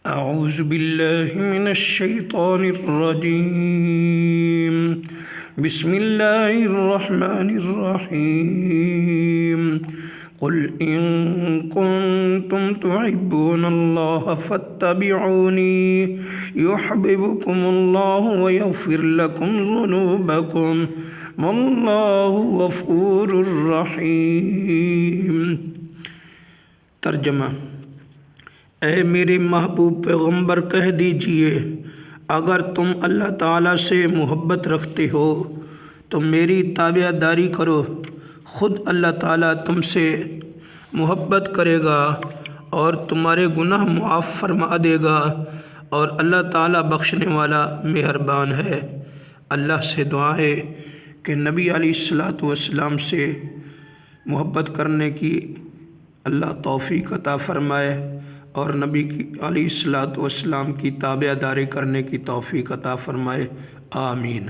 أعوذ بالله من الشيطان الرجيم بسم الله الرحمن الرحيم قل إن كنتم تحبون الله فاتبعوني يحببكم الله ويغفر لكم ذنوبكم والله غفور رحيم۔ ترجمہ: اے میرے محبوب پیغمبر کہہ دیجئے، اگر تم اللہ تعالیٰ سے محبت رکھتے ہو تو میری تابع داری کرو، خود اللہ تعالیٰ تم سے محبت کرے گا اور تمہارے گناہ معاف فرما دے گا، اور اللہ تعالیٰ بخشنے والا مہربان ہے۔ اللہ سے دعا ہے کہ نبی علیہ السلام سے محبت کرنے کی اللہ توفیق عطا فرمائے اور نبی علیہ السلام کی تابع داری کرنے کی توفیق عطا فرمائے، آمین۔